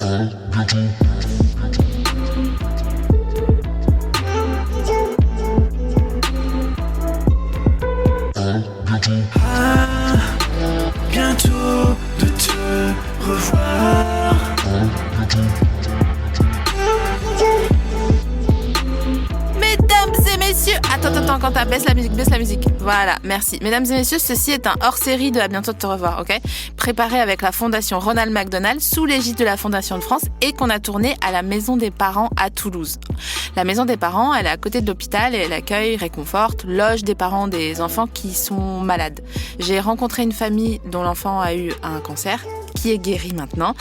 Bientôt de te revoir. Mesdames et messieurs, attends, Quentin, baisse la musique. Voilà, merci. Mesdames et messieurs, ceci est un hors-série de À bientôt de te revoir, ok ? Préparé avec la Fondation Ronald McDonald, sous l'égide de la Fondation de France, et qu'on a tourné à la Maison des Parents à Toulouse. La Maison des Parents, elle est à côté de l'hôpital et elle accueille, réconforte, loge des parents des enfants qui sont malades. J'ai rencontré une famille dont l'enfant a eu un cancer, qui est guéri maintenant,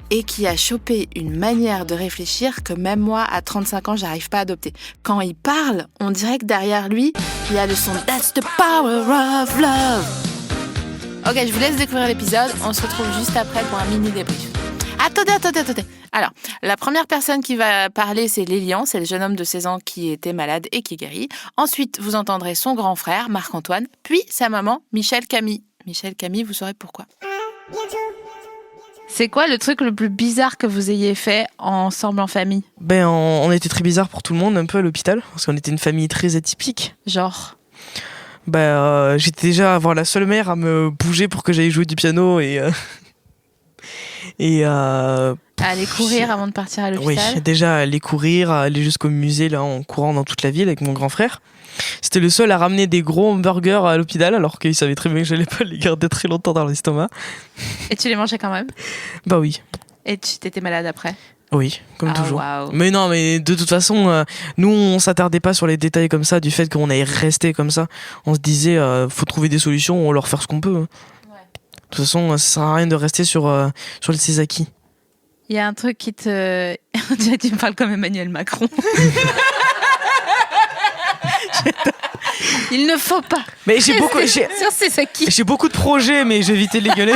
et qui a chopé une manière de réfléchir que même moi, à 35 ans, j'arrive pas à adopter. Quand il parle, on dirait que derrière lui, il y a le son « That's the power of love ». Ok, je vous laisse découvrir l'épisode. On se retrouve juste après pour un mini débrief. Attendez. Alors, la première personne qui va parler, c'est Lélian. C'est le jeune homme de 16 ans qui était malade et qui guérit. Ensuite, vous entendrez son grand frère, Marc-Antoine, puis sa maman, Michel Camille. Michel Camille, vous saurez pourquoi. C'est quoi le truc le plus bizarre que vous ayez fait ensemble en famille ? On était très bizarre pour tout le monde, un peu à l'hôpital, parce qu'on était une famille très atypique. Genre ? J'étais déjà la seule mère à me bouger pour que j'aille jouer du piano et aller courir avant de partir à l'hôpital. Oui, déjà aller courir, aller jusqu'au musée là en courant dans toute la ville avec mon grand frère. C'était le seul à ramener des gros hamburgers à l'hôpital alors qu'il savait très bien que j'allais pas les garder très longtemps dans l'estomac. Et tu les mangeais quand même ? Bah oui. Et tu t'étais malade après ? Oui, comme toujours. Wow. Mais non, mais de toute façon, nous on s'attardait pas sur les détails comme ça, du fait qu'on allait rester comme ça. On se disait, faut trouver des solutions, on leur faire ce qu'on peut. Ouais. De toute façon, ça sert à rien de rester sur ses acquis. Il y a un truc qui te... Tu me parles comme Emmanuel Macron. Il ne faut pas. Mais sur ses acquis. J'ai beaucoup de projets, mais j'ai évité de les gueuler.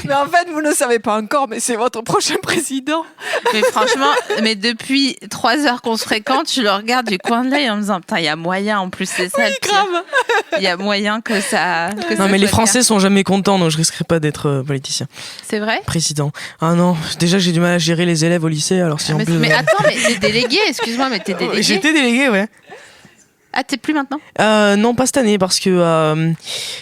Mais en fait, vous ne le savez pas encore, mais c'est votre prochain président. Mais franchement, depuis 3 heures qu'on se fréquente, je le regarde du coin de l'œil en me disant, putain, il y a moyen, en plus, c'est ça. Oui, grave. Il y a moyen que ça. Non, mais les Français sont jamais contents, donc je risquerai pas d'être politicien. C'est vrai ? Président. Ah non, déjà j'ai du mal à gérer les élèves au lycée, alors si en plus. Mais attends, mais t'es délégué, excuse-moi, mais t'es délégué. J'étais délégué, ouais. Ah, t'es plus maintenant ? Non, pas cette année, parce que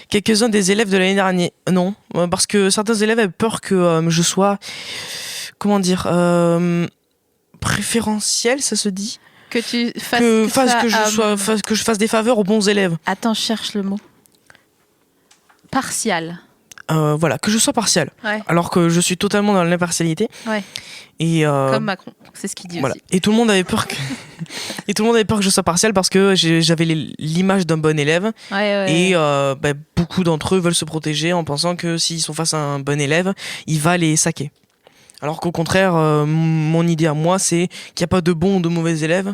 quelques-uns des élèves de l'année dernière... Non, parce que certains élèves avaient peur que je sois... Comment dire préférentiel, ça se dit ? Que tu fasses... Que je fasse des faveurs aux bons élèves. Attends, je cherche le mot. Partial. Voilà, que je sois partial. Ouais. Alors que je suis totalement dans l'impartialité. Ouais. Et comme Macron, c'est ce qu'il dit voilà. aussi. Et tout le monde avait peur que je sois partial parce que j'avais l'image d'un bon élève. Et beaucoup d'entre eux veulent se protéger en pensant que s'ils sont face à un bon élève, il va les saquer. Alors qu'au contraire, mon idée à moi, c'est qu'il n'y a pas de bons ou de mauvais élèves,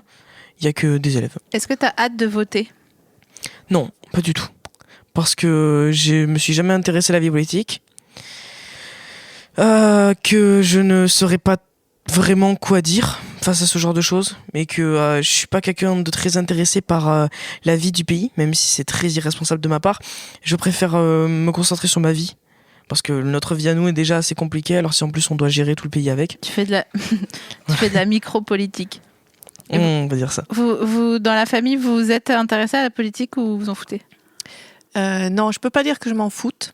il n'y a que des élèves. Est-ce que tu as hâte de voter ? Non, pas du tout. Parce que je me suis jamais intéressé à la vie politique, que je ne saurais pas vraiment quoi dire face à ce genre de choses, mais que je suis pas quelqu'un de très intéressé par la vie du pays, même si c'est très irresponsable de ma part. Je préfère me concentrer sur ma vie, parce que notre vie à nous est déjà assez compliquée, alors si en plus on doit gérer tout le pays avec. Tu fais de la micro-politique. On va dire ça. Vous, dans la famille, vous êtes intéressé à la politique ou vous en foutez ? Non, je peux pas dire que je m'en foute.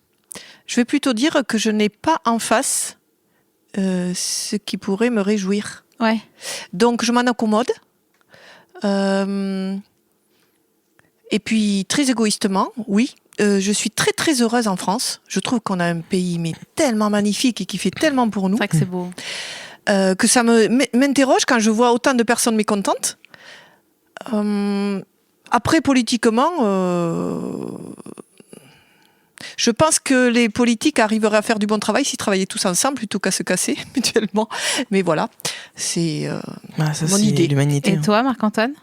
Je vais plutôt dire que je n'ai pas en face ce qui pourrait me réjouir. Ouais. Donc je m'en accommode. Et puis très égoïstement, oui, je suis très très heureuse en France. Je trouve qu'on a un pays mais tellement magnifique et qui fait tellement pour nous. C'est vrai que c'est beau. Que ça m'interroge quand je vois autant de personnes mécontentes. Après, politiquement, je pense que les politiques arriveraient à faire du bon travail s'ils travaillaient tous ensemble plutôt qu'à se casser mutuellement. Mais voilà, c'est mon idée. L'humanité. Et toi, Marc-Antoine ?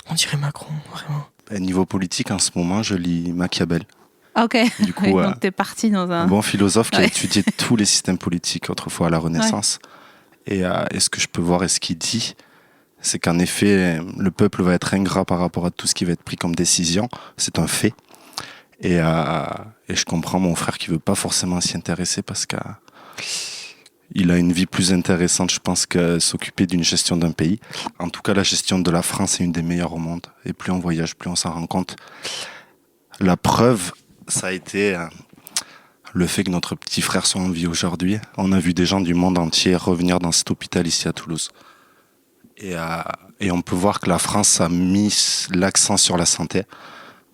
On dirait Macron, vraiment. Niveau politique, en ce moment, je lis Machiavel. Ok. Du coup, donc t'es parti dans un bon philosophe qui a étudié tous les systèmes politiques autrefois à la Renaissance. Ouais. Et ce que je peux voir et ce qu'il dit, c'est qu'en effet, le peuple va être ingrat par rapport à tout ce qui va être pris comme décision. C'est un fait. Et je comprends mon frère qui veut pas forcément s'y intéresser parce que il a une vie plus intéressante, je pense, que s'occuper d'une gestion d'un pays. En tout cas, la gestion de la France est une des meilleures au monde. Et plus on voyage, plus on s'en rend compte. La preuve, ça a été le fait que notre petit frère soit en vie aujourd'hui. On a vu des gens du monde entier revenir dans cet hôpital ici à Toulouse. Et on peut voir que la France a mis l'accent sur la santé,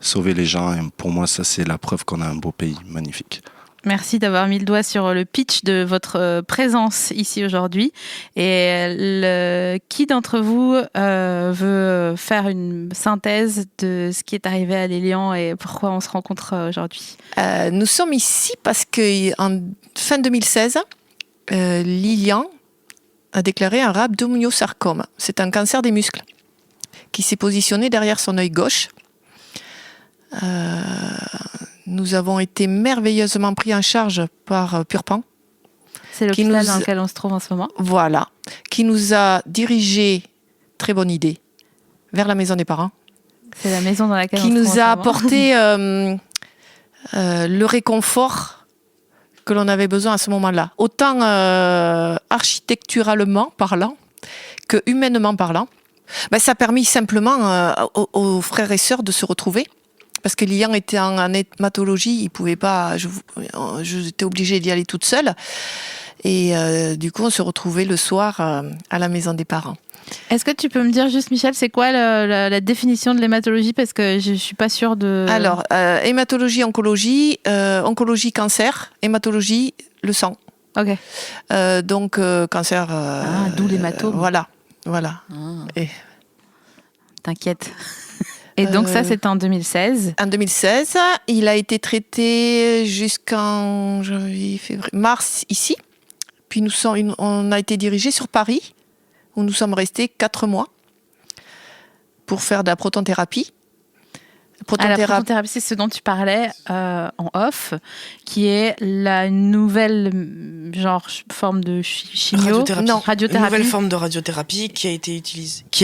sauver les gens. Et pour moi, ça, c'est la preuve qu'on a un beau pays magnifique. Merci d'avoir mis le doigt sur le pitch de votre présence ici aujourd'hui. Et qui d'entre vous veut faire une synthèse de ce qui est arrivé à Lilian et pourquoi on se rencontre aujourd'hui ? Nous sommes ici parce qu'en fin 2016, Lilian a déclaré un rhabdomyosarcome. C'est un cancer des muscles qui s'est positionné derrière son œil gauche. Nous avons été merveilleusement pris en charge par Purpan. C'est l'hôpital dans lequel on se trouve en ce moment. Voilà. Qui nous a dirigés, très bonne idée, vers la maison des parents. C'est la maison dans laquelle on se trouve. Qui nous a apporté le réconfort que l'on avait besoin à ce moment-là. Autant architecturalement parlant que humainement parlant. Ça a permis simplement aux frères et sœurs de se retrouver. Parce que Lilian était en hématologie, il pouvait pas. J'étais obligée d'y aller toute seule. Et du coup, on se retrouvait le soir à la maison des parents. Est-ce que tu peux me dire juste, Michel, c'est quoi la définition de l'hématologie ? Parce que je suis pas sûre de... Alors, hématologie, oncologie, oncologie, cancer, hématologie, le sang. Ok. Donc, cancer... d'où l'hématome. Voilà. Ah. Et... T'inquiète. Et donc ça, c'était en 2016. En 2016, il a été traité jusqu'en mars ici. Puis on a été dirigé sur Paris, où nous sommes restés 4 mois pour faire de la protonthérapie. La protonthérapie, c'est ce dont tu parlais en off, qui est la nouvelle forme de chimio, radiothérapie. Une nouvelle forme de radiothérapie qui a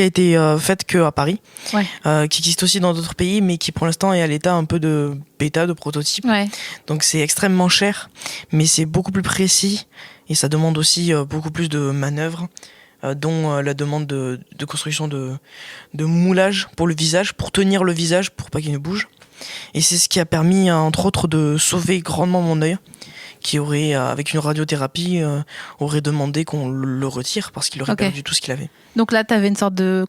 été faite qu'à Paris, qui existe aussi dans d'autres pays, mais qui pour l'instant est à l'état un peu de bêta, de prototype. Ouais. Donc c'est extrêmement cher, mais c'est beaucoup plus précis et ça demande aussi beaucoup plus de manœuvres. Dont la demande de construction de moulage pour le visage, pour tenir le visage, pour pas qu'il ne bouge. Et c'est ce qui a permis, entre autres, de sauver grandement mon œil, qui aurait, avec une radiothérapie, aurait demandé qu'on le retire parce qu'il aurait perdu tout ce qu'il avait. Donc là, tu avais une sorte de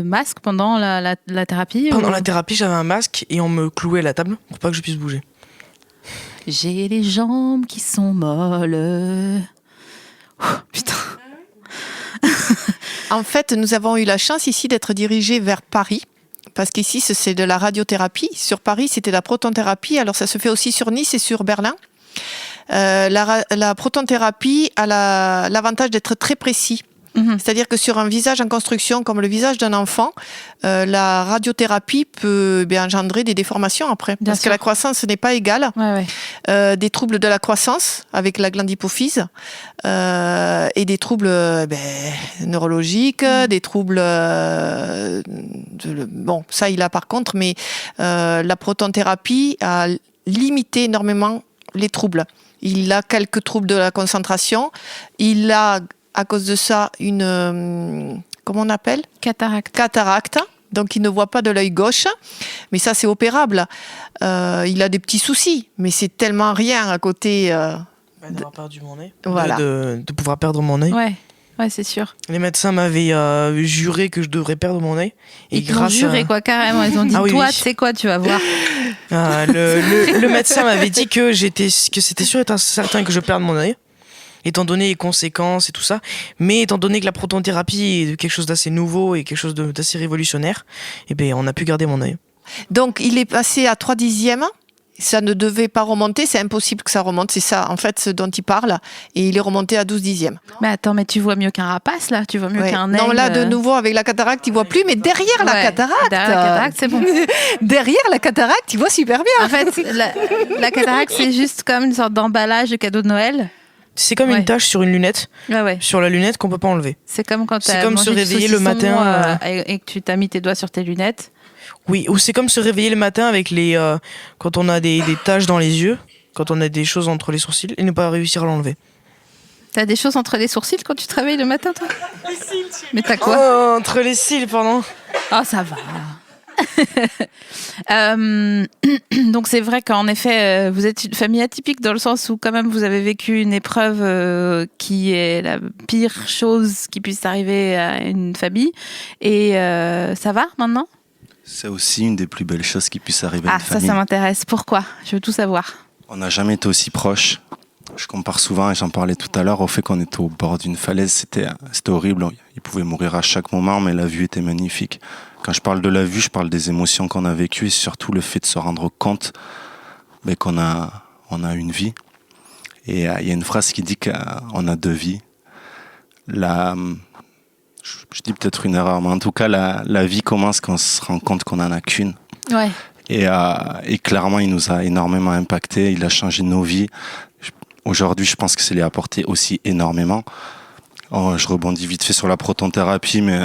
masque pendant la thérapie ? Pendant la thérapie, j'avais un masque et on me clouait à la table pour pas que je puisse bouger. J'ai les jambes qui sont molles. Putain. En fait, nous avons eu la chance ici d'être dirigés vers Paris, parce qu'ici, c'est de la radiothérapie. Sur Paris, c'était la protonthérapie. Alors, ça se fait aussi sur Nice et sur Berlin. La protonthérapie a l'avantage d'être très précis. C'est-à-dire que sur un visage en construction comme le visage d'un enfant, la radiothérapie peut engendrer des déformations après. Parce que la croissance n'est pas égale. Des troubles de la croissance avec la glande hypophyse et des troubles neurologiques, des troubles... bon, ça il a par contre, mais la protonthérapie a limité énormément les troubles. Il a quelques troubles de la concentration. Il a... à cause de ça, comment on appelle ? Cataracte. Donc, il ne voit pas de l'œil gauche. Mais ça, c'est opérable. Il a des petits soucis. Mais c'est tellement rien à côté... d'avoir perdu mon œil. Voilà. De pouvoir perdre mon œil. Ouais, c'est sûr. Les médecins m'avaient juré que je devrais perdre mon œil. Ils t'ont juré, quoi, carrément. Ils ont dit, toi, tu sais quoi, tu vas voir. Le médecin m'avait dit que c'était sûr et certain que je perde mon œil, étant donné les conséquences et tout ça. Mais étant donné que la protonthérapie est quelque chose d'assez nouveau et quelque chose d'assez révolutionnaire, on a pu garder mon œil. Donc, il est passé à 3/10. Ça ne devait pas remonter, c'est impossible que ça remonte. C'est ça, en fait, ce dont il parle. Et il est remonté à 12/10. Mais attends, mais tu vois mieux qu'un rapace, là ? Tu vois mieux qu'un aigle ? Non, là, de nouveau, avec la cataracte, il voit plus, mais derrière la cataracte... Derrière la cataracte, c'est bon. Derrière la cataracte, il voit super bien. En fait, la cataracte, c'est juste comme une sorte d'emballage de cadeau de Noël. C'est comme une tache sur une lunette, sur la lunette qu'on peut pas enlever. C'est comme quand tu as se réveiller le matin et que tu t'as mis tes doigts sur tes lunettes. Oui, ou c'est comme se réveiller le matin avec quand on a des taches dans les yeux, quand on a des choses entre les sourcils et ne pas réussir à l'enlever. T'as des choses entre les sourcils quand tu travailles le matin, toi? Les cils. Mais t'as quoi? Oh, entre les cils, pardon. Ah, ça va. Donc c'est vrai qu'en effet, vous êtes une famille atypique dans le sens où quand même vous avez vécu une épreuve qui est la pire chose qui puisse arriver à une famille. Et ça va maintenant? C'est aussi une des plus belles choses qui puissent arriver à une famille. Ah, ça m'intéresse. Pourquoi? Je veux tout savoir. On n'a jamais été aussi proches. Je compare souvent, et j'en parlais tout à l'heure, au fait qu'on était au bord d'une falaise. C'était horrible. Il pouvait mourir à chaque moment, mais la vue était magnifique. Quand je parle de la vue, je parle des émotions qu'on a vécues et surtout le fait de se rendre compte qu'on a une vie. Et il y a une phrase qui dit qu'on a 2 vies. Je dis peut-être une erreur, mais en tout cas, la vie commence quand on se rend compte qu'on n'en a qu'une. Ouais. Et clairement, il nous a énormément impacté. Il a changé nos vies. Aujourd'hui, je pense que ça lui a apporté aussi énormément. Je rebondis vite fait sur la protonthérapie, mais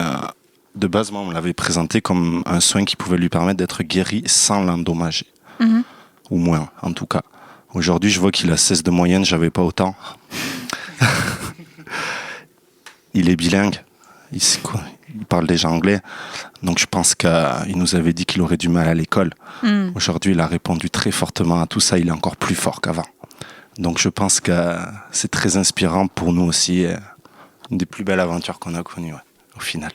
de base, moi, on me l'avait présenté comme un soin qui pouvait lui permettre d'être guéri sans l'endommager. Mm-hmm. Ou moins, en tout cas. Aujourd'hui, je vois qu'il a 16 de moyenne, j'avais pas autant. Il est bilingue. Il parle déjà anglais. Donc je pense qu'il nous avait dit qu'il aurait du mal à l'école. Aujourd'hui, il a répondu très fortement à tout ça. Il est encore plus fort qu'avant. Donc je pense que c'est très inspirant pour nous aussi. Une des plus belles aventures qu'on a connues, au final.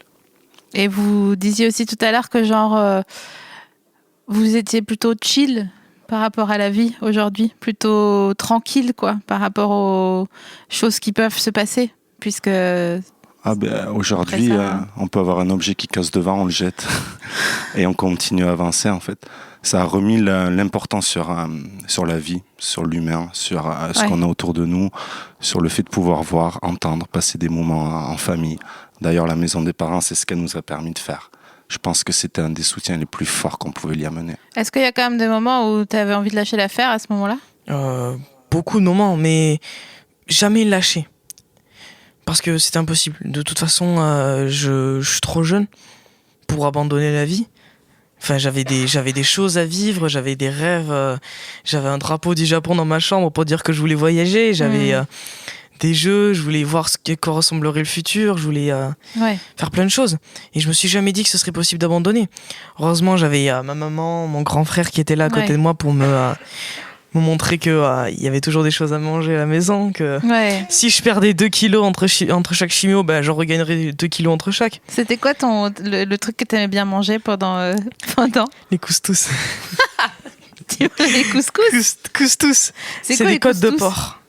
Et vous disiez aussi tout à l'heure que vous étiez plutôt chill par rapport à la vie aujourd'hui, plutôt tranquille quoi, par rapport aux choses qui peuvent se passer, puisque... Aujourd'hui, on peut avoir un objet qui casse devant, on le jette et on continue à avancer en fait. Ça a remis l'importance sur la vie, sur l'humain, sur ce qu'on a autour de nous, sur le fait de pouvoir voir, entendre, passer des moments en famille. D'ailleurs, la maison des parents, c'est ce qu'elle nous a permis de faire. Je pense que c'était un des soutiens les plus forts qu'on pouvait y amener. Est-ce qu'il y a quand même des moments où tu avais envie de lâcher l'affaire à ce moment-là? Beaucoup de moments, mais jamais lâcher. Parce que c'est impossible. De toute façon, je suis trop jeune pour abandonner la vie. Enfin, j'avais des choses à vivre, j'avais des rêves. J'avais un drapeau du Japon dans ma chambre pour dire que je voulais voyager. J'avais des jeux, je voulais voir quoi ressemblerait le futur. Je voulais faire plein de choses. Et je me suis jamais dit que ce serait possible d'abandonner. Heureusement, j'avais ma maman, mon grand frère qui était là à côté de moi pour me montrer que il y avait toujours des choses à manger à la maison, que si je perdais 2 kilos entre chaque chimio, j'en regagnerais 2 kilos entre chaque. C'était quoi le truc que t'aimais bien manger pendant Les couscous. Les couscous? Couscous. C'est quoi, des côtes de porc.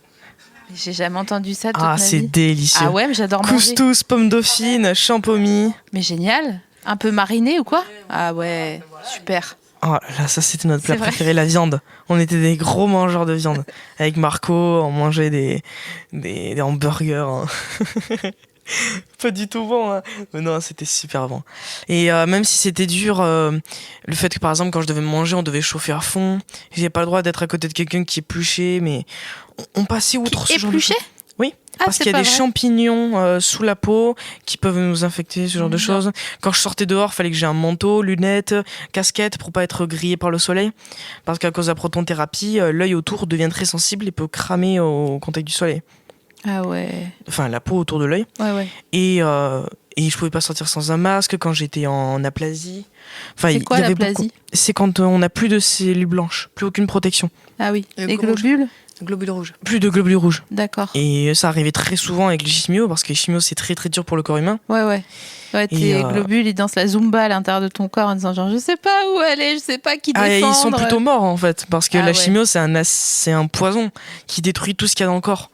J'ai jamais entendu ça toute ma vie. C'est délicieux. Ah ouais, mais j'adore manger. Couscous, pommes dauphines, champomis. Mais génial. Un peu mariné ou quoi? Ah ouais, super. Oh là, ça c'était notre plat préféré, la viande. On était des gros mangeurs de viande. Avec Marco, on mangeait des hamburgers. Hein. Pas du tout bon, hein. Mais non, c'était super bon. Et même si c'était dur, le fait que par exemple quand je devais manger, on devait chauffer à fond. J'avais pas le droit d'être à côté de quelqu'un qui épluchait, mais on passait outre ce genre de choses. Oui, parce qu'il y a des champignons sous la peau qui peuvent nous infecter, ce genre de choses. Quand je sortais dehors, il fallait que j'ai un manteau, lunettes, casquette pour pas être grillé par le soleil. Parce qu'à cause de la protonthérapie, l'œil autour devient très sensible et peut cramer au contact du soleil. Ah ouais. Enfin, la peau autour de l'œil. Ouais. Et je pouvais pas sortir sans un masque quand j'étais en aplasie. Enfin, c'est quoi l'aplasie? C'est quand on n'a plus de cellules blanches, plus aucune protection. Ah oui. Les globules? Globules rouges. Plus de globules rouges. D'accord. Et ça arrivait très souvent avec les chimios, parce que les chimios, c'est très très dur pour le corps humain. Ouais, tes globules, ils dansent la zumba à l'intérieur de ton corps en disant genre, je sais pas où aller, je sais pas qui défendre. Ils sont plutôt morts en fait, parce que la chimio, c'est un poison qui détruit tout ce qu'il y a dans le corps.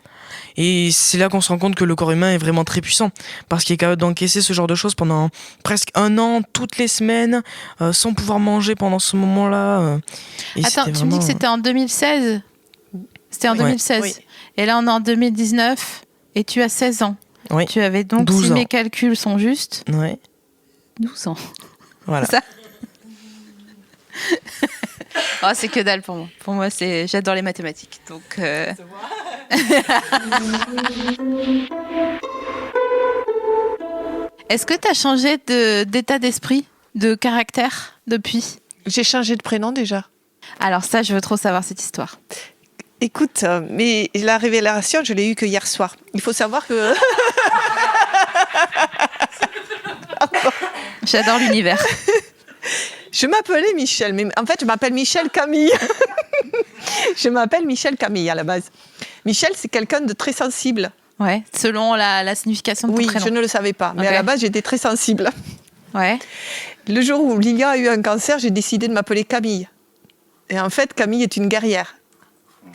Et c'est là qu'on se rend compte que le corps humain est vraiment très puissant, parce qu'il est capable d'encaisser ce genre de choses pendant presque 1 an, toutes les semaines, sans pouvoir manger pendant ce moment-là. Attends, tu me dis que c'était en 2016? C'était en 2016. Oui. Et là, on est en 2019 et tu as 16 ans. Oui. Tu avais donc, si mes calculs sont justes, 12 ans. Voilà. C'est ça? C'est que dalle pour moi. Pour moi, j'adore les mathématiques. Donc, Est-ce que tu as changé d'état d'esprit, de caractère depuis? J'ai changé de prénom déjà. Alors ça, je veux trop savoir cette histoire. Écoute, mais la révélation, je l'ai eue que hier soir. Il faut savoir que... J'adore l'univers. Je m'appelais Michel, mais en fait, je m'appelle Michel Camille. Je m'appelle Michel Camille à la base. Michel, c'est quelqu'un de très sensible. Ouais, selon la signification de ton prénom. Oui, je ne le savais pas, mais à la base, j'étais très sensible. Ouais. Le jour où Lilia a eu un cancer, j'ai décidé de m'appeler Camille. Et en fait, Camille est une guerrière.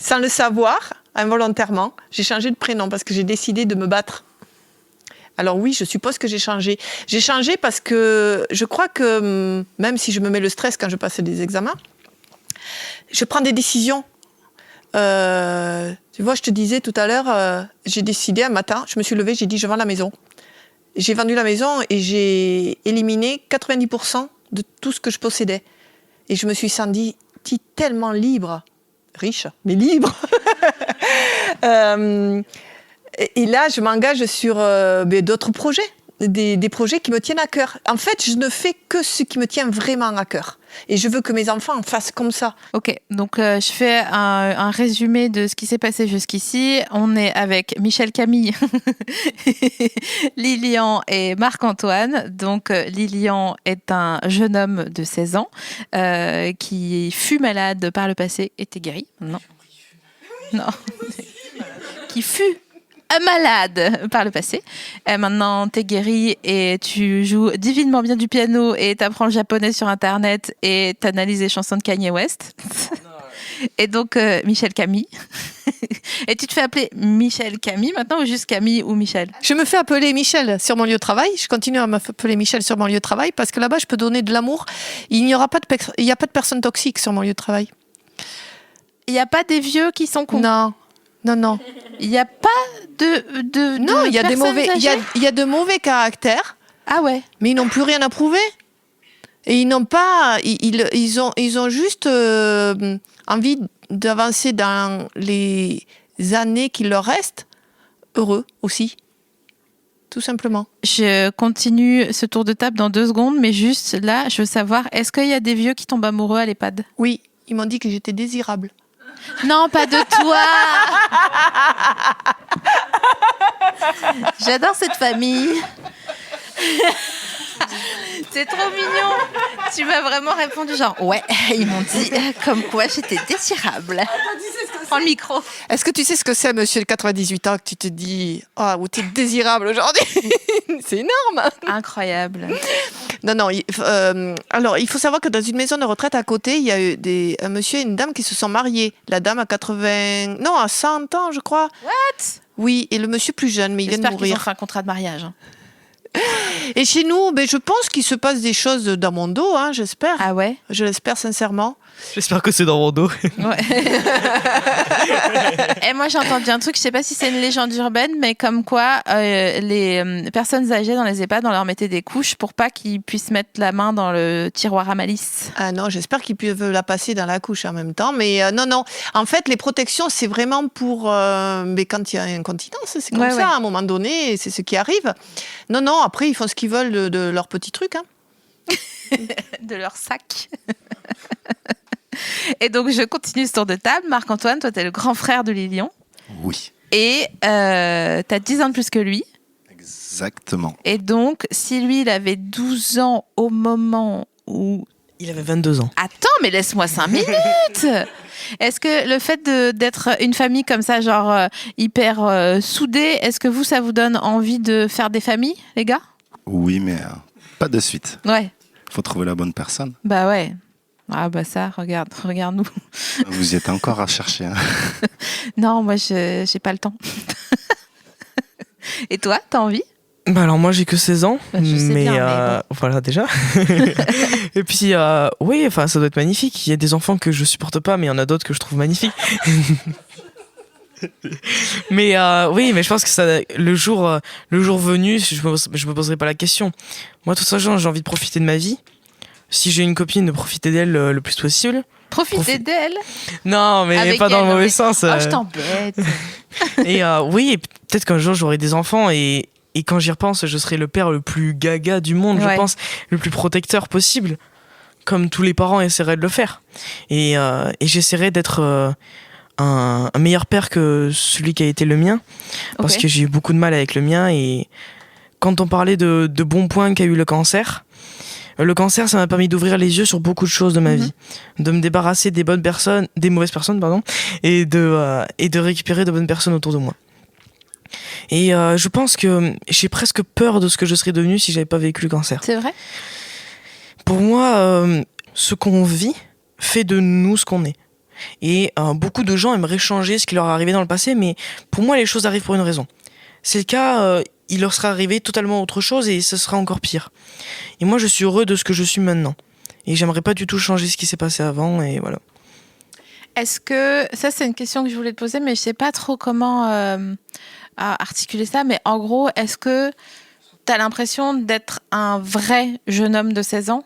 Sans le savoir, involontairement, j'ai changé de prénom parce que j'ai décidé de me battre. Alors oui, je suppose que j'ai changé. J'ai changé parce que je crois que, même si je me mets le stress quand je passe des examens, je prends des décisions. Tu vois, je te disais tout à l'heure, j'ai décidé un matin, je me suis levée, j'ai dit je vends la maison. J'ai vendu la maison et j'ai éliminé 90% de tout ce que je possédais. Et je me suis sentie tellement libre, riche, mais libre. Et là, je m'engage sur d'autres projets, des projets qui me tiennent à cœur. En fait, je ne fais que ce qui me tient vraiment à cœur. Et je veux que mes enfants fassent comme ça. Ok, donc je fais un résumé de ce qui s'est passé jusqu'ici. On est avec Michel Camille, Lilian et Marc-Antoine. Donc Lilian est un jeune homme de 16 ans qui fut malade par le passé. Était guéri? Non. Non. Qui fut malade par le passé. Maintenant, t'es guéri et tu joues divinement bien du piano et t'apprends le japonais sur Internet et t'analyses les chansons de Kanye West. Et donc, Michel Camille. Et tu te fais appeler Michel Camille maintenant ou juste Camille ou Michel? Je me fais appeler Michel sur mon lieu de travail. Je continue à m'appeler Michel sur mon lieu de travail parce que là-bas, je peux donner de l'amour. Il n'y a pas de personnes toxiques sur mon lieu de travail. Il n'y a pas des vieux qui sont cons? Non. Non, non. Il n'y a pas de non, il y a des personnes mauvais, âgées? il y a de mauvais caractères. Ah ouais. Mais ils n'ont plus rien à prouver. Et ils n'ont pas, ils ont juste envie d'avancer dans les années qui leur restent, heureux aussi, tout simplement. Je continue ce tour de table dans 2 secondes, mais juste là, je veux savoir, est-ce qu'il y a des vieux qui tombent amoureux à l'EHPAD? Oui, ils m'ont dit que j'étais désirable. Non, pas de toi. J'adore cette famille. C'est trop mignon. Tu m'as vraiment répondu genre ouais, ils m'ont dit comme quoi j'étais désirable. Prends le micro. Est-ce que tu sais ce que c'est, monsieur de 98 ans, que tu te dis oh, t'es désirable aujourd'hui? C'est énorme. Incroyable. Non, alors il faut savoir que dans une maison de retraite à côté, il y a eu un monsieur et une dame qui se sont mariés. La dame a 100 ans, je crois. What? Oui, et le monsieur plus jeune, mais il vient de J'espère qu'ils ont mourir. fait un contrat de mariage. Et chez nous, je pense qu'il se passe des choses dans mon dos, hein, j'espère. Ah ouais? Je l'espère sincèrement. J'espère que c'est dans mon dos. Ouais. Et moi j'ai entendu un truc, je sais pas si c'est une légende urbaine, mais comme quoi les personnes âgées dans les EHPAD, on leur mettait des couches pour pas qu'ils puissent mettre la main dans le tiroir à malice. Ah non, j'espère qu'ils peuvent la passer dans la couche en même temps. Mais non. En fait, les protections, c'est vraiment pour... mais quand il y a incontinence, c'est comme ça, à un moment donné, c'est ce qui arrive. Non, après, ils font ce qu'ils veulent de leurs petits trucs. Hein. De leur sac. Et donc, je continue ce tour de table. Marc-Antoine, toi, t'es le grand frère de Lilian. Oui. Et t'as 10 ans de plus que lui. Exactement. Et donc, si lui, il avait 12 ans au moment où... Il avait 22 ans. Attends, mais laisse-moi 5 minutes. Est-ce que le fait d'être une famille comme ça, genre hyper soudée, est-ce que ça vous donne envie de faire des familles, les gars? Oui, mais pas de suite. Ouais. Faut trouver la bonne personne. Bah ouais. Ah bah ça, regarde-nous. Vous y êtes encore à chercher. Hein. Non, moi, j'ai pas le temps. Et toi, t'as envie? Bah alors moi j'ai que 16 ans, bah, je sais bien, mais bon. Voilà déjà. Et puis oui, enfin ça doit être magnifique. Il y a des enfants que je supporte pas, mais il y en a d'autres que je trouve magnifiques. Mais oui, mais je pense que ça, le jour venu, je me poserai pas la question. Moi de toute façon j'ai envie de profiter de ma vie. Si j'ai une copine, de profiter d'elle le plus possible. Profiter d'elle? Non, mais avec pas dans le mauvais sens. Oh, je t'embête. Et oui, et peut-être qu'un jour j'aurai des enfants et quand j'y repense, je serai le père le plus gaga du monde, je pense, le plus protecteur possible, comme tous les parents essaieraient de le faire. Et j'essaierai d'être un meilleur père que celui qui a été le mien, parce que j'ai eu beaucoup de mal avec le mien. Et quand on parlait de bons points qu'a eu le cancer, ça m'a permis d'ouvrir les yeux sur beaucoup de choses de ma vie, de me débarrasser des mauvaises personnes, et de récupérer de bonnes personnes autour de moi. Et je pense que j'ai presque peur de ce que je serais devenu si j'avais pas vécu le cancer. C'est vrai ? Pour moi, ce qu'on vit fait de nous ce qu'on est. Et beaucoup de gens aimeraient changer ce qui leur est arrivé dans le passé, mais pour moi, les choses arrivent pour une raison. C'est le cas, il leur sera arrivé totalement autre chose et ce sera encore pire. Et moi, je suis heureux de ce que je suis maintenant. Et j'aimerais pas du tout changer ce qui s'est passé avant, et voilà. Est-ce que... Ça, c'est une question que je voulais te poser, mais je sais pas trop comment articuler ça. Mais en gros, est-ce que tu as l'impression d'être un vrai jeune homme de 16 ans ?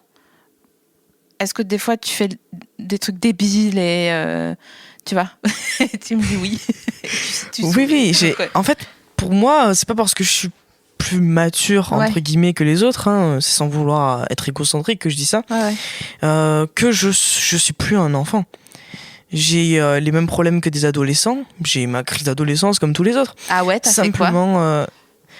Est-ce que des fois, tu fais des trucs débiles et... tu vois ? Tu me dis oui. Oui. En fait, pour moi, c'est pas parce que je suis plus mature, entre guillemets, que les autres, c'est sans vouloir être égocentrique que je dis ça, que je suis plus un enfant. J'ai les mêmes problèmes que des adolescents. J'ai ma crise d'adolescence comme tous les autres. Ah ouais, t'as simplement, fait quoi ?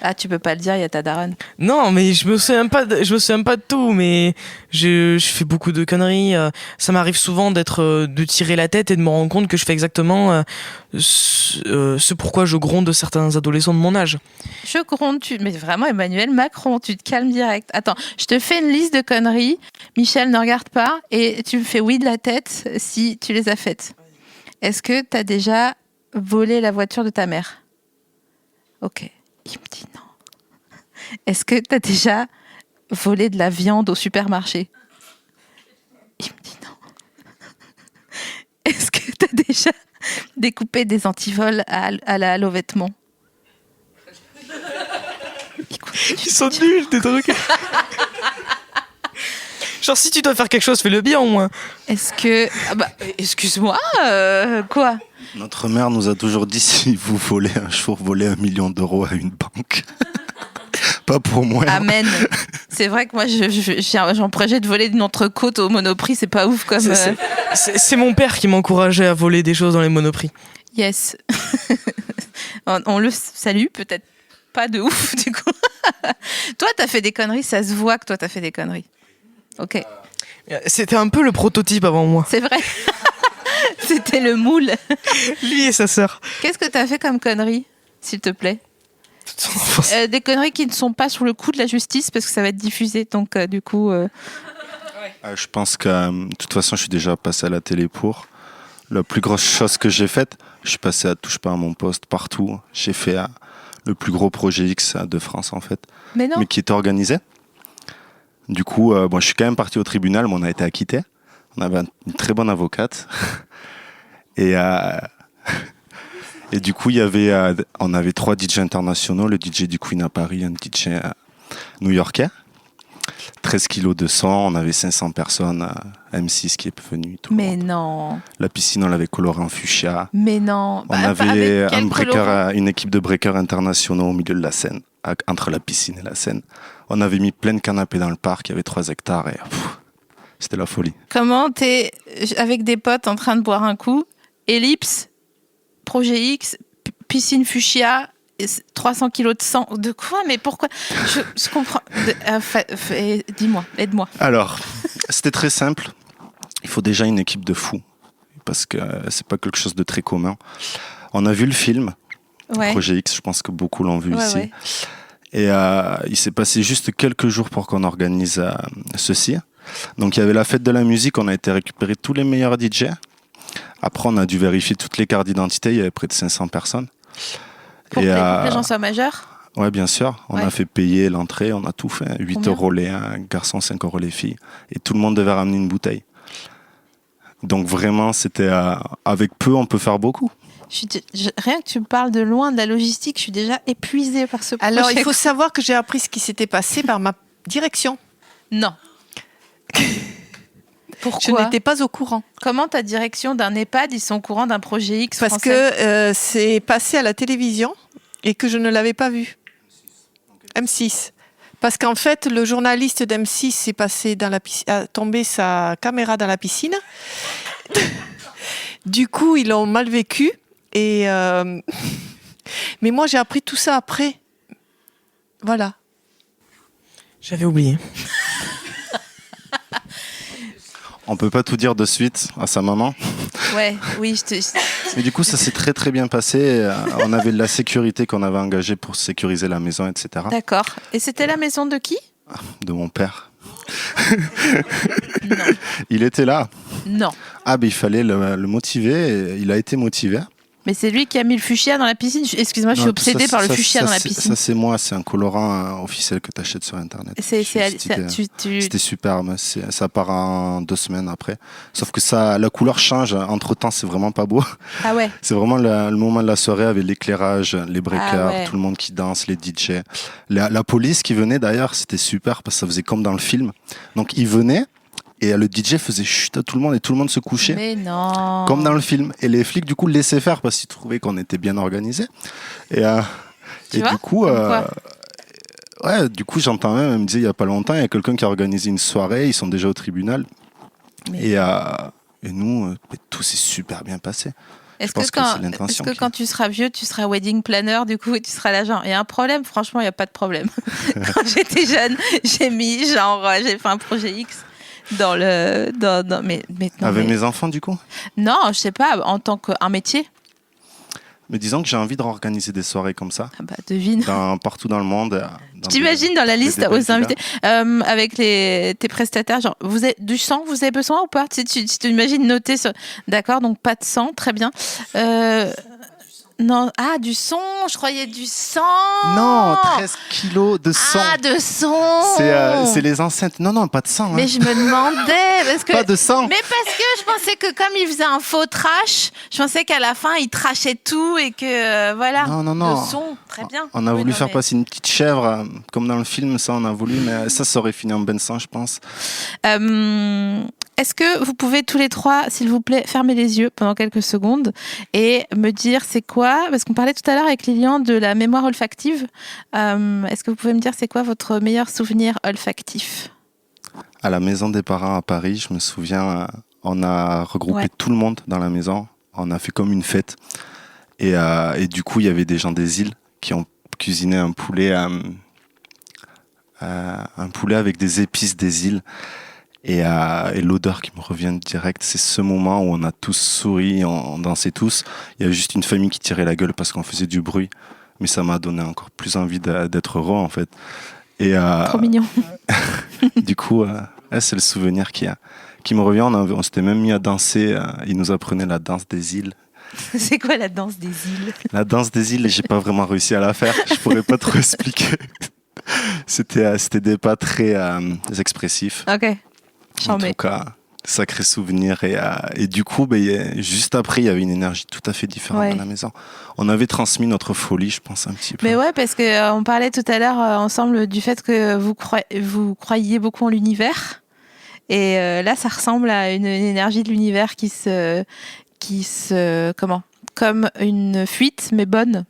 Ah, tu peux pas le dire, il y a ta daronne. Non, mais je me souviens pas de tout, mais je fais beaucoup de conneries. Ça m'arrive souvent de tirer la tête et de me rendre compte que je fais exactement ce pourquoi je gronde certains adolescents de mon âge. Je gronde, mais vraiment Emmanuel Macron, tu te calmes direct. Attends, je te fais une liste de conneries. Michel, ne regarde pas et tu me fais oui de la tête si tu les as faites. Est-ce que t'as déjà volé la voiture de ta mère ? Ok. Il me dit non. Est-ce que tu as déjà volé de la viande au supermarché ? Il me dit non. Est-ce que tu as déjà découpé des antivols à la Halo Vêtements ? Ils sont nuls, tes trucs. Genre, si tu dois faire quelque chose, fais-le bien au moins. Est-ce que... excuse-moi, quoi ? Notre mère nous a toujours dit, si vous volez un jour, volez 1 million d'euros à une banque. Pas pour moi. Amen. C'est vrai que moi, j'ai un projet de voler une entrecôte au Monoprix, c'est pas ouf comme... C'est mon père qui m'encourageait à voler des choses dans les Monoprix. Yes. On le salue, peut-être pas de ouf, du coup. Toi, t'as fait des conneries, ça se voit que toi, t'as fait des conneries. Ok. C'était un peu le prototype avant moi. C'est vrai. C'était le moule. Lui et sa sœur. Qu'est-ce que t'as fait comme conneries, s'il te plaît ? Des conneries qui ne sont pas sur le coup de la justice parce que ça va être diffusé, donc du coup... Je pense que de toute façon, je suis déjà passé à la télé pour. La plus grosse chose que j'ai faite, je suis passé à Touche pas à mon poste partout. J'ai fait le plus gros projet X de France en fait, mais qui était organisé. Du coup, je suis quand même parti au tribunal, mais on a été acquitté. On avait une très bonne avocate. Et du coup, on avait 3 DJ internationaux, le DJ du Queen à Paris, un DJ new-yorkais. 13 kilos de sang, on avait 500 personnes, M6 qui est venu. Tout mais non. La piscine, on l'avait colorée en fuchsia. Mais non. On avait une équipe de breakers internationaux au milieu de la scène, entre la piscine et la scène. On avait mis plein de canapés dans le parc, il y avait 3 hectares et c'était la folie. Comment t'es avec des potes en train de boire un coup, ellipse, projet X, piscine fuchsia, 300 kilos de sang. De quoi ? Mais pourquoi ? Je comprends. Dis-moi, aide-moi. Alors, c'était très simple. Il faut déjà une équipe de fous, parce que c'est pas quelque chose de très commun. On a vu le film, Projet X, je pense que beaucoup l'ont vu ici. Ouais. Et il s'est passé juste quelques jours pour qu'on organise ceci. Donc il y avait la fête de la musique, on a été récupérer tous les meilleurs DJ. Après, on a dû vérifier toutes les cartes d'identité, il y avait près de 500 personnes. Pour que les gens soient majeurs ? Oui, bien sûr. On a fait payer l'entrée, on a tout fait. 8 euros les garçons, 5 euros les filles. Et tout le monde devait ramener une bouteille. Donc vraiment, c'était avec peu, on peut faire beaucoup. Rien que tu me parles de loin de la logistique, je suis déjà épuisée par ce projet. Alors, il faut savoir que j'ai appris ce qui s'était passé par ma direction. Non. Pourquoi ? Je n'étais pas au courant. Comment ta direction d'un EHPAD, ils sont au courant d'un projet X Parce français ? que c'est passé à la télévision et que je ne l'avais pas vu. M6. Parce qu'en fait, le journaliste d'M6 a tombé sa caméra dans la piscine. Du coup, ils l'ont mal vécu. Et mais moi, j'ai appris tout ça après. Voilà. J'avais oublié. On peut pas tout dire de suite à sa maman. Ouais, oui, Mais du coup, ça s'est très très bien passé. On avait de la sécurité qu'on avait engagée pour sécuriser la maison, etc. D'accord. Et c'était la maison de qui? De mon père. Non. Il était là. Non. Ah, ben il fallait le motiver. Et il a été motivé. Mais c'est lui qui a mis le fuchsia dans la piscine. Excuse-moi, je suis obsédée par le fuchsia dans la piscine. Ça, c'est moi. C'est un colorant officiel que tu achètes sur Internet. C'était superbe. Ça part en 2 semaines après. Sauf que la couleur change. Entre-temps, c'est vraiment pas beau. Ah ouais. C'est vraiment le moment de la soirée avec l'éclairage, les breakers, tout le monde qui danse, les DJ. La police qui venait d'ailleurs, c'était super parce que ça faisait comme dans le film. Donc, ils venaient. Et le DJ faisait chut à tout le monde et tout le monde se couchait. Mais non. Comme dans le film. Et les flics, du coup, laissaient faire parce qu'ils trouvaient qu'on était bien organisés. Et du coup, du coup, j'entends même, elle me disait il n'y a pas longtemps, il y a quelqu'un qui a organisé une soirée, ils sont déjà au tribunal. Et nous, tout s'est super bien passé. Est-ce que quand tu seras vieux, tu seras wedding planner, du coup, et tu seras l'agent? Il y a un problème? Franchement, il n'y a pas de problème. Quand j'étais jeune, j'ai fait un projet X. Avec mes enfants, du coup? Non, je sais pas, en tant qu'un métier. Mais disons que j'ai envie de réorganiser des soirées comme ça. Ah bah, devine. Partout dans le monde. T'imagines dans la liste aux invités, avec tes prestataires, genre, vous avez du sang, vous avez besoin ou pas? Tu t'imagines noter sur... D'accord, donc pas de sang, très bien. Non, du son, je croyais du sang. Non, 13 kilos de sang. Ah, de son. C'est les enceintes. Non, pas de sang. Mais je me demandais. Parce que... Pas de sang. Mais parce que je pensais que comme il faisait un faux trash, je pensais qu'à la fin, il trashait tout et que voilà. Non. Le son, très bien. On a voulu faire passer une petite chèvre, comme dans le film, ça on a voulu, mais ça aurait fini en ben sang, je pense. Est-ce que vous pouvez tous les trois, s'il vous plaît, fermer les yeux pendant quelques secondes et me dire c'est quoi, parce qu'on parlait tout à l'heure avec Lilian de la mémoire olfactive. Est-ce que vous pouvez me dire c'est quoi votre meilleur souvenir olfactif? À la maison des parents à Paris, je me souviens, on a regroupé tout le monde dans la maison. On a fait comme une fête. Et du coup, il y avait des gens des îles qui ont cuisiné un poulet avec des épices des îles. Et l'odeur qui me revient direct, c'est ce moment où on a tous souri, on dansait tous. Il y avait juste une famille qui tirait la gueule parce qu'on faisait du bruit. Mais ça m'a donné encore plus envie d'être heureux, en fait. Trop mignon. Du coup, c'est le souvenir qui me revient. On s'était même mis à danser. Ils nous apprenaient la danse des îles. C'est quoi la danse des îles? La danse des îles, j'ai pas vraiment réussi à la faire. Je pourrais pas trop expliquer. C'était des pas très expressifs. Ok. En tout cas, sacré souvenir. Et du coup, juste après, il y avait une énergie tout à fait différente dans la maison. On avait transmis notre folie, je pense, un petit peu. Mais ouais, parce qu'on parlait tout à l'heure ensemble du fait que vous croyiez beaucoup en l'univers. Et là, ça ressemble à une énergie de l'univers qui se comme une fuite, mais bonne.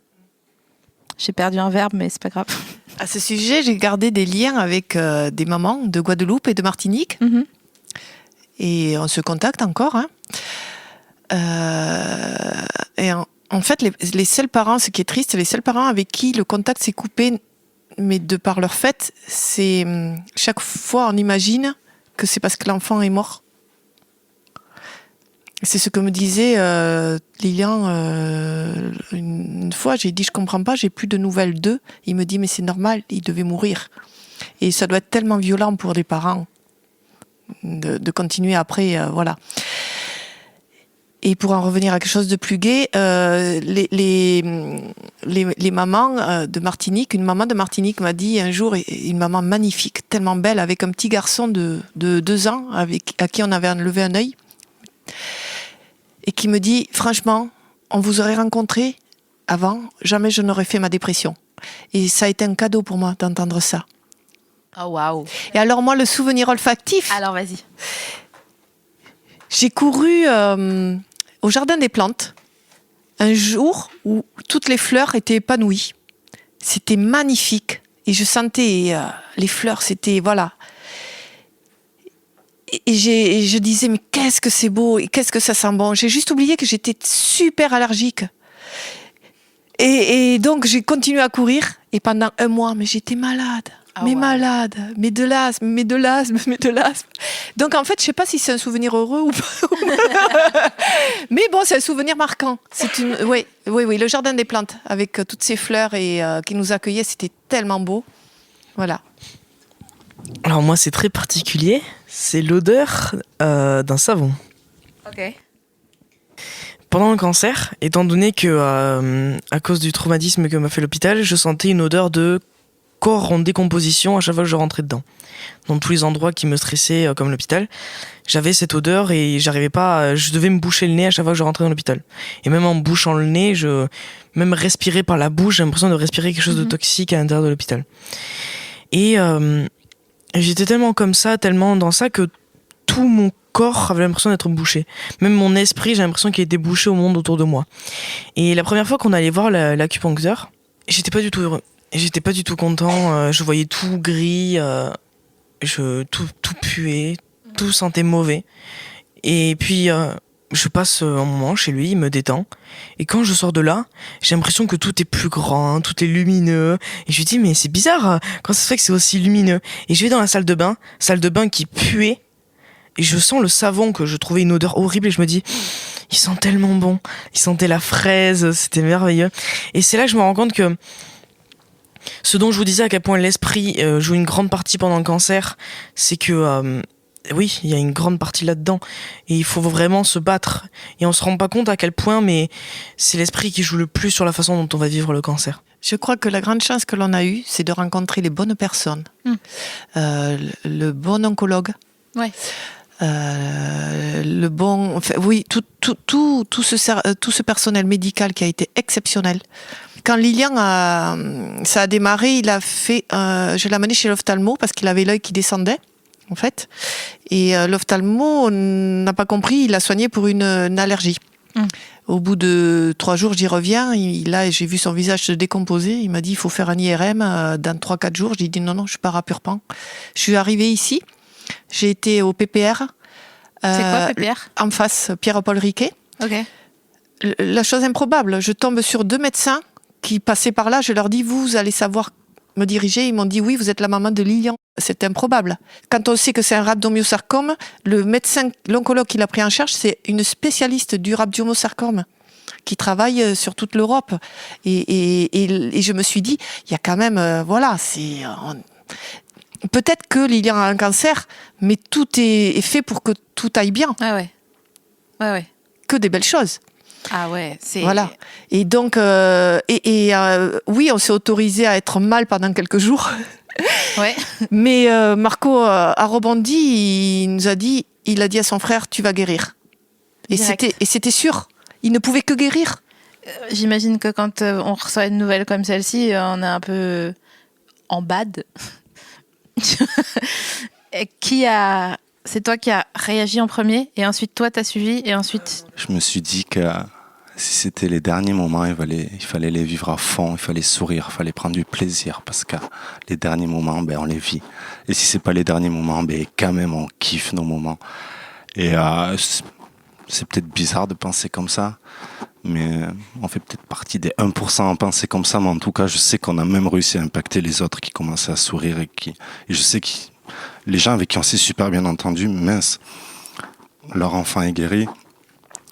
J'ai perdu un verbe, mais c'est pas grave. À ce sujet, j'ai gardé des liens avec des mamans de Guadeloupe et de Martinique. Mm-hmm. Et on se contacte encore. Et en fait, les seuls parents, ce qui est triste, les seuls parents avec qui le contact s'est coupé, mais de par leur fait, c'est chaque fois on imagine que c'est parce que l'enfant est mort. C'est ce que me disait Lilian une fois. J'ai dit, je comprends pas, j'ai plus de nouvelles d'eux. Il me dit, mais c'est normal, il devait mourir. Et ça doit être tellement violent pour les parents de continuer après, voilà. Et pour en revenir à quelque chose de plus gai, les mamans de Martinique, une maman de Martinique m'a dit un jour, une maman magnifique, tellement belle, avec un petit garçon de 2 ans, à qui on avait enlevé un œil, et qui me dit, franchement, on vous aurait rencontré avant, jamais je n'aurais fait ma dépression. Et ça a été un cadeau pour moi d'entendre ça. Oh waouh. Et alors moi, le souvenir olfactif. Alors vas-y. J'ai couru au jardin des plantes un jour où toutes les fleurs étaient épanouies. C'était magnifique et je sentais les fleurs. C'était voilà. et je disais, mais qu'est-ce que c'est beau et qu'est-ce que ça sent bon. J'ai juste oublié que j'étais super allergique. Et donc, j'ai continué à courir. Et pendant 1 mois, mais j'étais malade. Malade. Mais de l'asthme. Donc, en fait, je sais pas si c'est un souvenir heureux ou pas. Mais bon, c'est un souvenir marquant. Oui, le jardin des plantes, avec toutes ces fleurs et qui nous accueillaient, c'était tellement beau. Voilà. Alors moi, c'est très particulier. C'est l'odeur d'un savon. Ok. Pendant le cancer, étant donné que à cause du traumatisme que m'a fait l'hôpital, je sentais une odeur de corps en décomposition à chaque fois que je rentrais dedans. Dans tous les endroits qui me stressaient, comme l'hôpital, j'avais cette odeur et j'arrivais pas. Je devais me boucher le nez à chaque fois que je rentrais dans l'hôpital. Et même en me bouchant le nez, même respirer par la bouche, j'ai l'impression de respirer quelque chose de toxique à l'intérieur de l'hôpital. Et j'étais tellement comme ça, tellement dans ça que tout mon corps avait l'impression d'être bouché. Même mon esprit, j'ai l'impression qu'il était bouché au monde autour de moi. Et la première fois qu'on allait voir l'acupuncteur, j'étais pas du tout heureux. J'étais pas du tout content. Je voyais tout gris, tout puait, tout sentait mauvais. Et puis je passe un moment chez lui, il me détend. Et quand je sors de là, j'ai l'impression que tout est plus grand, tout est lumineux. Et je lui dis, mais c'est bizarre, comment ça se fait que c'est aussi lumineux? Et je vais dans la salle de bain qui puait. Et je sens le savon que je trouvais une odeur horrible et je me dis, il sent tellement bon. Il sentait la fraise, c'était merveilleux. Et c'est là que je me rends compte que ce dont je vous disais à quel point l'esprit joue une grande partie pendant le cancer, c'est que oui, il y a une grande partie là-dedans. Et il faut vraiment se battre. Et on se rend pas compte à quel point, mais c'est l'esprit qui joue le plus sur la façon dont on va vivre le cancer. Je crois que la grande chance que l'on a eue, c'est de rencontrer les bonnes personnes. Le bon oncologue. Ouais. Le bon, enfin, oui, tout ce personnel médical qui a été exceptionnel. Quand Lilian ça a démarré, il a fait, je l'ai amené chez l'ophtalmo parce qu'il avait l'œil qui descendait, en fait. Et l'ophtalmo n'a pas compris, il l'a soigné pour une allergie. Au bout de 3 jours, j'y reviens. Là, j'ai vu son visage se décomposer. Il m'a dit, il faut faire un IRM dans 3-4 jours. J'ai dit, non, je pars à Purpan. Je suis arrivée ici. J'ai été au PPR. C'est quoi PPR ? En face, Pierre-Paul Riquet. Ok. La chose improbable, je tombe sur 2 médecins qui passaient par là. Je leur dis, vous allez savoir me diriger. Ils m'ont dit, oui, vous êtes la maman de Lilian. C'est improbable. Quand on sait que c'est un rhabdomyosarcome, le médecin, l'oncologue qui l'a pris en charge, c'est une spécialiste du rhabdomyosarcome qui travaille sur toute l'Europe. Et je me suis dit, il y a quand même, peut-être que Lilian a un cancer, mais tout est fait pour que tout aille bien. Ah ouais. Ouais. Que des belles choses. Ah ouais, c'est... Voilà. Et donc, oui, on s'est autorisé à être mal pendant quelques jours. Ouais. Mais Marco a rebondi, il a dit à son frère, tu vas guérir. Et c'était sûr. Il ne pouvait que guérir. J'imagine que quand on reçoit une nouvelle comme celle-ci, on est un peu en bad. C'est toi qui as réagi en premier et ensuite toi t'as suivi et ensuite... Je me suis dit que si c'était les derniers moments, il fallait les vivre à fond, il fallait sourire, il fallait prendre du plaisir parce que les derniers moments, on les vit. Et si c'est pas les derniers moments, quand même on kiffe nos moments. Et c'est peut-être bizarre de penser comme ça, mais on fait peut-être partie des 1% à penser comme ça, mais en tout cas, je sais qu'on a même réussi à impacter les autres qui commençaient à sourire et je sais que les gens avec qui on s'est super bien entendu, mince, leur enfant est guéri.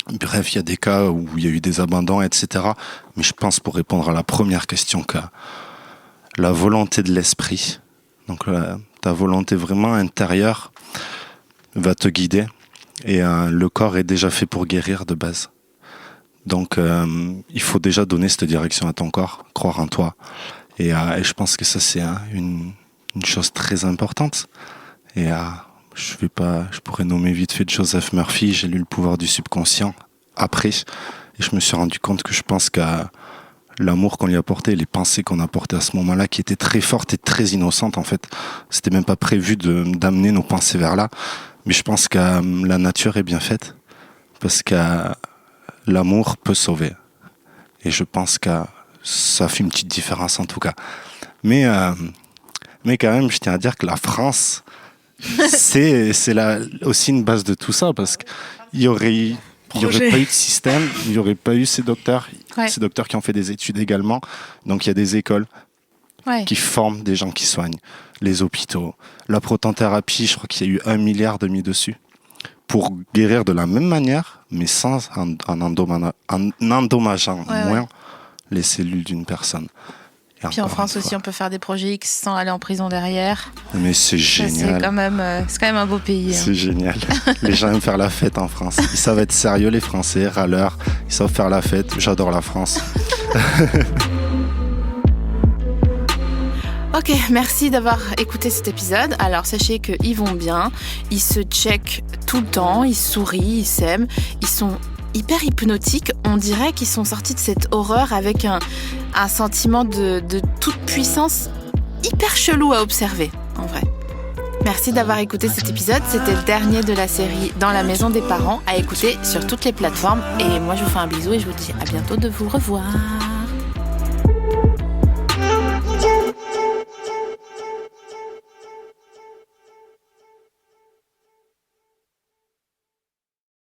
Bref, il y a des cas où il y a eu des abandons, etc. Mais je pense, pour répondre à la première question, que la volonté de l'esprit, donc ta volonté vraiment intérieure, va te guider. Et le corps est déjà fait pour guérir de base. Donc, il faut déjà donner cette direction à ton corps, croire en toi. Et je pense que ça, c'est une chose très importante. Et je pourrais nommer vite fait Joseph Murphy. J'ai lu Le pouvoir du subconscient après. Et je me suis rendu compte que je pense qu'à l'amour qu'on lui a porté, les pensées qu'on a portées à ce moment-là, qui étaient très fortes et très innocentes, en fait. C'était même pas prévu d'amener nos pensées vers là. Mais je pense que la nature est bien faite. Parce que l'amour peut sauver. Et je pense que ça fait une petite différence en tout cas. Mais quand même, je tiens à dire que la France c'est aussi une base de tout ça, parce qu'il y aurait pas eu de système, il n'y aurait pas eu ces docteurs qui ont fait des études également. Donc il y a des écoles qui forment des gens qui soignent, les hôpitaux. La protonthérapie, je crois qu'il y a eu 1 milliard de mis dessus pour guérir de la même manière, mais sans en endommageant moins les cellules d'une personne. Et puis en France aussi, on peut faire des projets X sans aller en prison derrière. Mais c'est génial. C'est quand même un beau pays. C'est génial. Les gens aiment faire la fête en France. Ils savent être sérieux, les Français, râleurs. Ils savent faire la fête. J'adore la France. Ok, merci d'avoir écouté cet épisode. Alors sachez qu'ils vont bien, ils se checkent tout le temps, ils sourient, ils s'aiment, ils sont hyper hypnotiques. On dirait qu'ils sont sortis de cette horreur avec un sentiment de toute puissance hyper chelou à observer, en vrai. Merci d'avoir écouté cet épisode. C'était le dernier de la série Dans la maison des parents, à écouter sur toutes les plateformes. Et moi, je vous fais un bisou et je vous dis à bientôt de vous revoir.